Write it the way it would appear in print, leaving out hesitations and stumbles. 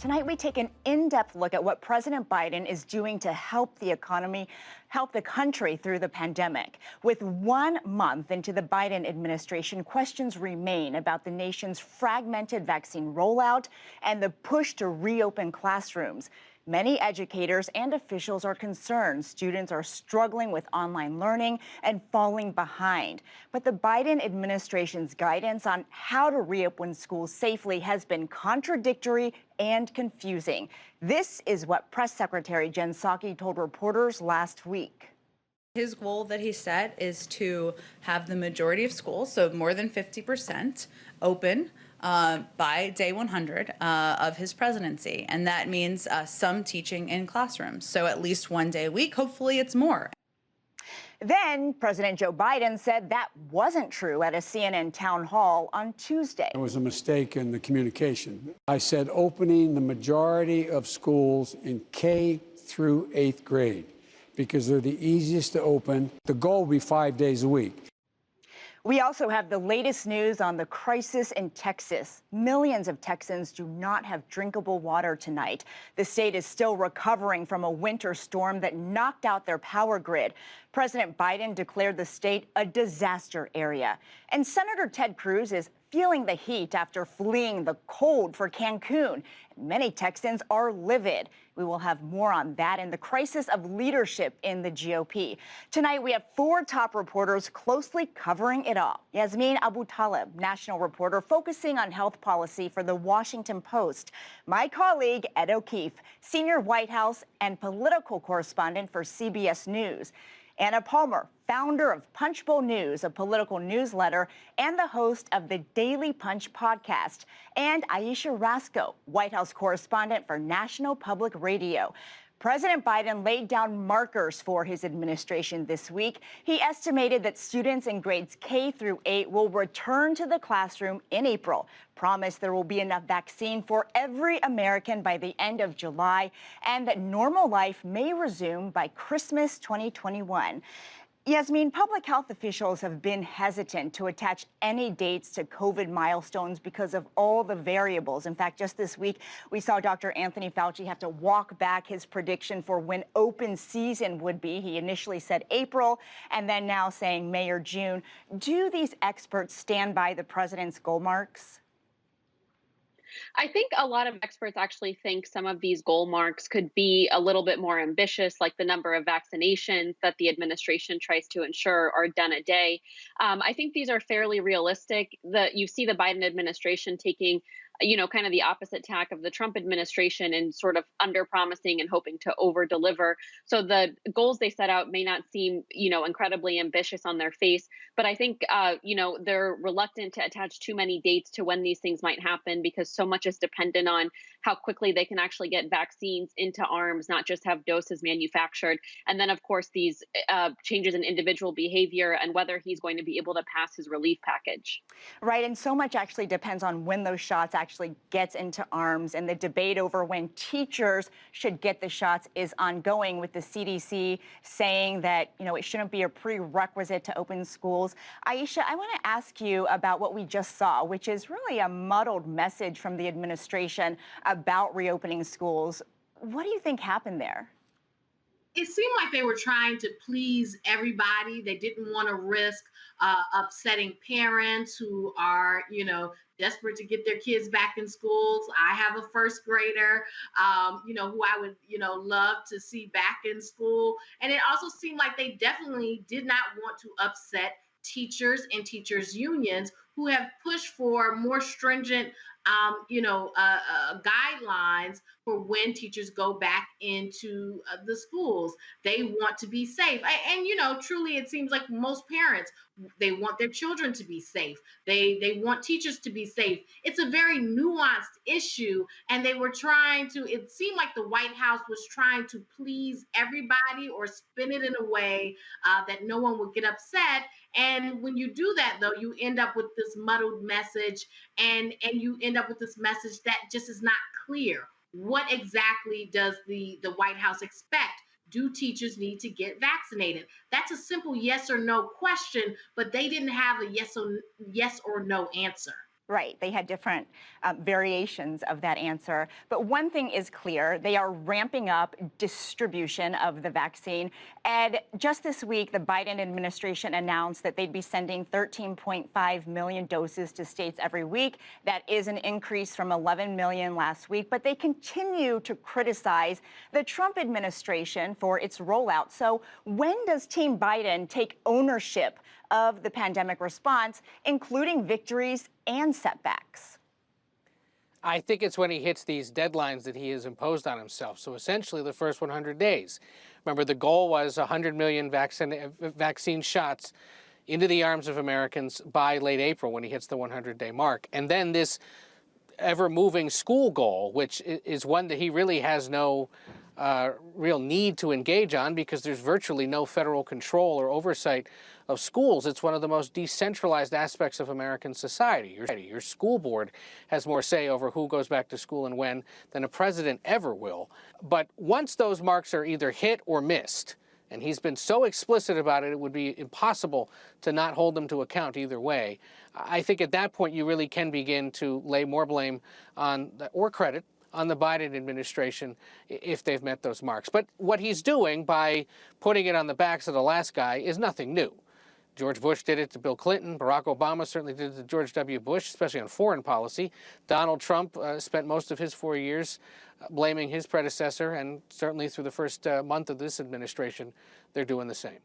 Tonight, we take an in-depth look at what President Biden is doing to help the economy, help the country through the pandemic. With 1 month into the Biden administration, questions remain about the nation's fragmented vaccine rollout and the push to reopen classrooms. Many educators and officials are concerned students are struggling with online learning and falling behind. But the Biden administration's guidance on how to reopen schools safely has been contradictory and confusing. This is what Press Secretary Jen Psaki told reporters last week. His goal that he set is to have the majority of schools, so more than 50%, open by day 100 of his presidency. And that means some teaching in classrooms. So at least 1 day a week. Hopefully it's more. Then President Joe Biden said that wasn't true at a CNN town hall on Tuesday. There was a mistake in the communication. I said opening the majority of schools in K through 8th grade because they're the easiest to open. The goal will be 5 days a week. We also have the latest news on the crisis in Texas. Millions of Texans do not have drinkable water tonight. The state is still recovering from a winter storm that knocked out their power grid. President Biden declared the state a disaster area. And Senator Ted Cruz is feeling the heat after fleeing the cold for Cancun. Many Texans are livid. We will have more on that and the crisis of leadership in the GOP. Tonight, we have 4 top reporters closely covering it all. Yasmeen Abutaleb, national reporter focusing on health policy for The Washington Post. My colleague, Ed O'Keefe, senior White House and political correspondent for CBS News. Anna Palmer, founder of Punchbowl News, a political newsletter, and the host of the Daily Punch podcast. And Ayesha Rascoe, White House correspondent for National Public Radio. President Biden laid down markers for his administration this week. He estimated that students in grades K through 8 will return to the classroom in April, promised there will be enough vaccine for every American by the end of July, and that normal life may resume by Christmas 2021. Yasmeen, public health officials have been hesitant to attach any dates to COVID milestones because of all the variables. In fact, just this week, we saw Dr. Anthony Fauci have to walk back his prediction for when open season would be. He initially said April and then now saying May or June. Do these experts stand by the president's goal marks? I think a lot of experts actually think some of these goal marks could be a little bit more ambitious, like the number of vaccinations that the administration tries to ensure are done a day. I think these are fairly realistic. You see the Biden administration taking kind of the opposite tack of the Trump administration and sort of under promising and hoping to over deliver. So the goals they set out may not seem, incredibly ambitious on their face, but I think, they're reluctant to attach too many dates to when these things might happen because so much is dependent on how quickly they can actually get vaccines into arms, not just have doses manufactured. And then, of course, these changes in individual behavior and whether he's going to be able to pass his relief package. Right. And so much actually depends on when those shots actually gets into arms, and the debate over when teachers should get the shots is ongoing, with the CDC saying that, it shouldn't be a prerequisite to open schools. Ayesha, I want to ask you about what we just saw, which is really a muddled message from the administration about reopening schools. What do you think happened there? It seemed like they were trying to please everybody. They didn't want to risk upsetting parents who are, desperate to get their kids back in schools. I have a first grader, who I would, love to see back in school. And it also seemed like they definitely did not want to upset teachers and teachers unions who have pushed for more stringent guidelines for when teachers go back into the schools. They want to be safe. And truly, it seems like most parents, they want their children to be safe. They want teachers to be safe. It's a very nuanced issue. And it seemed like the White House was trying to please everybody or spin it in a way that no one would get upset. And when you do that, though, you end up with this muddled message, and you end up with this message that just is not clear. What exactly does the White House expect? Do teachers need to get vaccinated? That's a simple yes or no question, but they didn't have a yes or no answer. Right. They had different variations of that answer. But one thing is clear, they are ramping up distribution of the vaccine. And just this week, the Biden administration announced that they'd be sending 13.5 million doses to states every week. That is an increase from 11 million last week. But they continue to criticize the Trump administration for its rollout. So when does Team Biden take ownership of the pandemic response, including victories and setbacks? I think it's when he hits these deadlines that he has imposed on himself. So essentially the first 100 days. Remember, the goal was 100 million vaccine shots into the arms of Americans by late April when he hits the 100-day mark. And then this ever-moving school goal, which is one that he really has no real need to engage on because there's virtually no federal control or oversight of schools. It's one of the most decentralized aspects of American society. Your school board has more say over who goes back to school and when than a president ever will. But once those marks are either hit or missed, and he's been so explicit about it, it would be impossible to not hold them to account either way. I think at that point you really can begin to lay more blame on, or credit, on the Biden administration if they've met those marks. But what he's doing by putting it on the backs of the last guy is nothing new. George Bush did it to Bill Clinton. Barack Obama certainly did it to George W. Bush, especially on foreign policy. Donald Trump spent most of his 4 years blaming his predecessor, and certainly through the first month of this administration, they're doing the same.